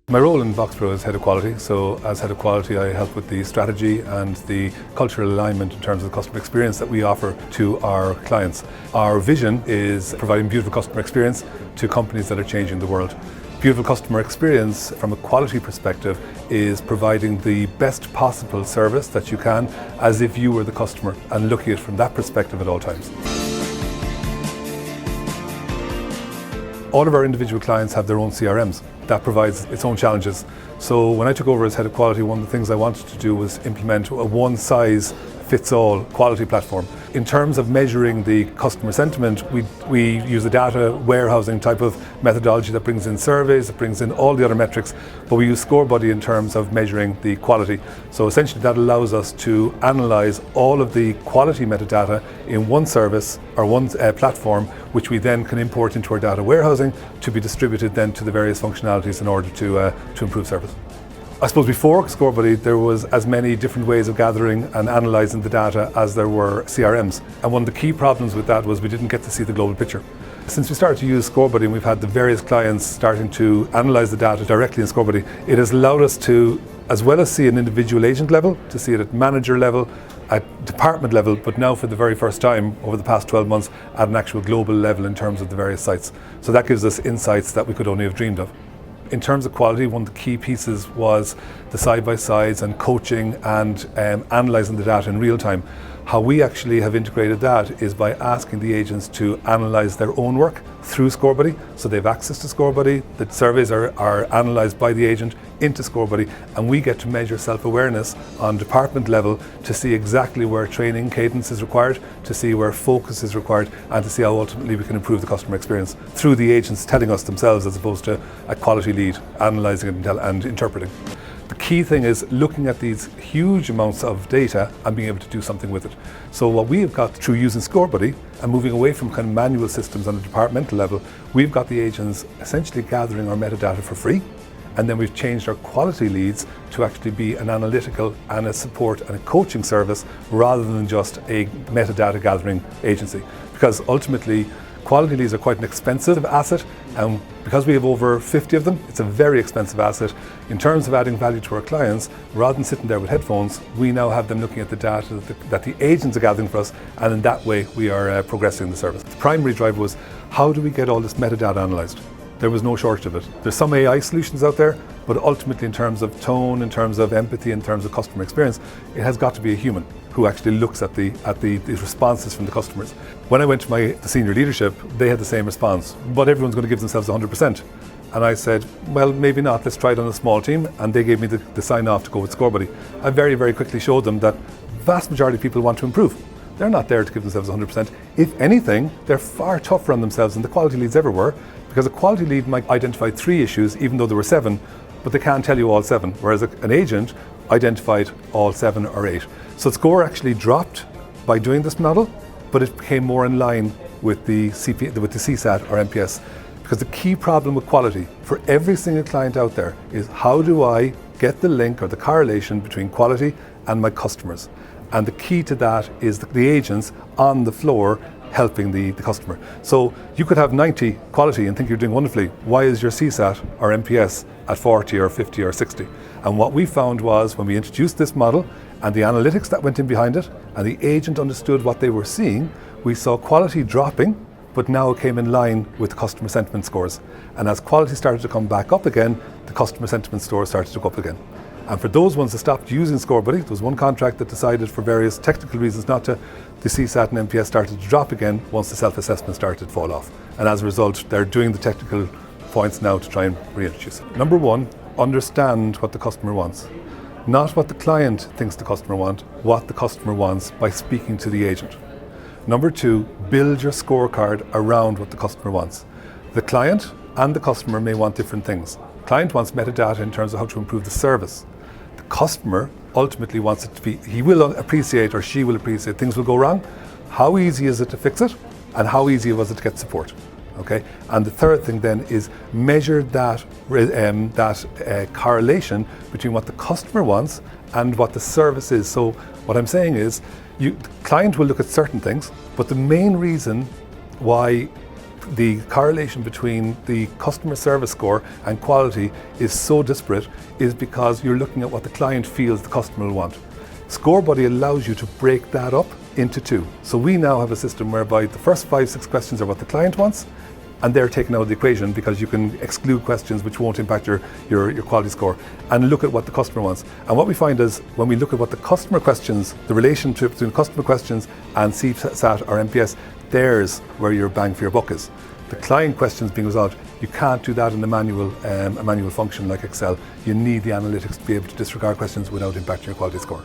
My role in Voxpro is Head of Quality, so as Head of Quality I help with the strategy and the cultural alignment in terms of the customer experience that we offer to our clients. Our vision is providing beautiful customer experience to companies that are changing the world. Beautiful customer experience from a quality perspective is providing the best possible service that you can as if you were the customer and looking at it from that perspective at all times. All of our individual clients have their own CRMs. That provides its own challenges. So when I took over as Head of Quality, one of the things I wanted to do was implement a one-size-fits-all quality platform. In terms of measuring the customer sentiment, we use a data warehousing type of methodology that brings in surveys, that brings in all the other metrics, but we use Scorebuddy in terms of measuring the quality. So essentially that allows us to analyze all of the quality metadata in one service or one platform, which we then can import into our data warehousing to be distributed then to the various functionalities in order to improve service. I suppose before Scorebuddy there was as many different ways of gathering and analysing the data as there were CRMs, and one of the key problems with that was we didn't get to see the global picture. Since we started to use Scorebuddy and we've had the various clients starting to analyse the data directly in Scorebuddy, it has allowed us to, as well as see an individual agent level, to see it at manager level, at department level, but now for the very first time over the past 12 months at an actual global level in terms of the various sites. So that gives us insights that we could only have dreamed of. In terms of quality, one of the key pieces was the side-by-sides and coaching and analysing the data in real time. How we actually have integrated that is by asking the agents to analyse their own work through Scorebuddy. So they have access to Scorebuddy, the surveys are analysed by the agent into Scorebuddy, and we get to measure self-awareness on department level to see exactly where training cadence is required, to see where focus is required, and to see how ultimately we can improve the customer experience through the agents telling us themselves as opposed to a quality lead analysing it and interpreting. The key thing is looking at these huge amounts of data and being able to do something with it. So what we have got through using Scorebuddy and moving away from kind of manual systems on a departmental level, we've got the agents essentially gathering our metadata for free, and then we've changed our quality leads to actually be an analytical and a support and a coaching service rather than just a metadata gathering agency. Because ultimately, quality leads are quite an expensive asset, and because we have over 50 of them, it's a very expensive asset. In terms of adding value to our clients, rather than sitting there with headphones, we now have them looking at the data that the agents are gathering for us, and in that way we are progressing the service. The primary driver was, how do we get all this metadata analysed? There was no shortage of it. There's some AI solutions out there, but ultimately in terms of tone, in terms of empathy, in terms of customer experience, it has got to be a human who actually looks at the responses from the customers. When I went to the senior leadership, they had the same response, but everyone's going to give themselves 100%. And I said, well, maybe not, let's try it on a small team, and they gave me the sign off to go with Scorebuddy. I very, very quickly showed them that vast majority of people want to improve. They're not there to give themselves 100%. If anything, they're far tougher on themselves than the quality leads ever were, because a quality lead might identify 3 issues, even though there were 7, but they can't tell you all 7, whereas an agent identified all 7 or 8. So score actually dropped by doing this model, but it became more in line with the CSAT or MPS. Because the key problem with quality for every single client out there is, how do I get the link or the correlation between quality and my customers? And the key to that is the agents on the floor helping the customer. So you could have 90 quality and think you're doing wonderfully. Why is your CSAT or MPS at 40 or 50 or 60? And what we found was, when we introduced this model and the analytics that went in behind it, and the agent understood what they were seeing, we saw quality dropping, but now it came in line with customer sentiment scores. And as quality started to come back up again, the customer sentiment scores started to go up again. And for those ones that stopped using Scorebuddy, there was one contract that decided for various technical reasons not to, the CSAT and MPS started to drop again once the self-assessment started to fall off. And as a result, they're doing the technical points now to try and reintroduce it. Number 1, understand what the customer wants. Not what the client thinks the customer wants, what the customer wants by speaking to the agent. Number 2, build your scorecard around what the customer wants. The client and the customer may want different things. The client wants metadata in terms of how to improve the service. The customer ultimately wants it to be, he will appreciate or she will appreciate things will go wrong. How easy is it to fix it? And how easy was it to get support? Okay. And the third thing then is measure that correlation between what the customer wants and what the service is. So what I'm saying is, the client will look at certain things, but the main reason why the correlation between the customer service score and quality is so disparate is because you're looking at what the client feels the customer will want. Scorebuddy allows you to break that up into two. So we now have a system whereby the first 5-6 questions are what the client wants, and they're taken out of the equation because you can exclude questions which won't impact your quality score, and look at what the customer wants. And what we find is when we look at what the customer questions, the relationship between customer questions and CSAT or NPS, there's where your bang for your buck is. The client questions being resolved, you can't do that in a manual function like Excel. You need the analytics to be able to disregard questions without impacting your quality score.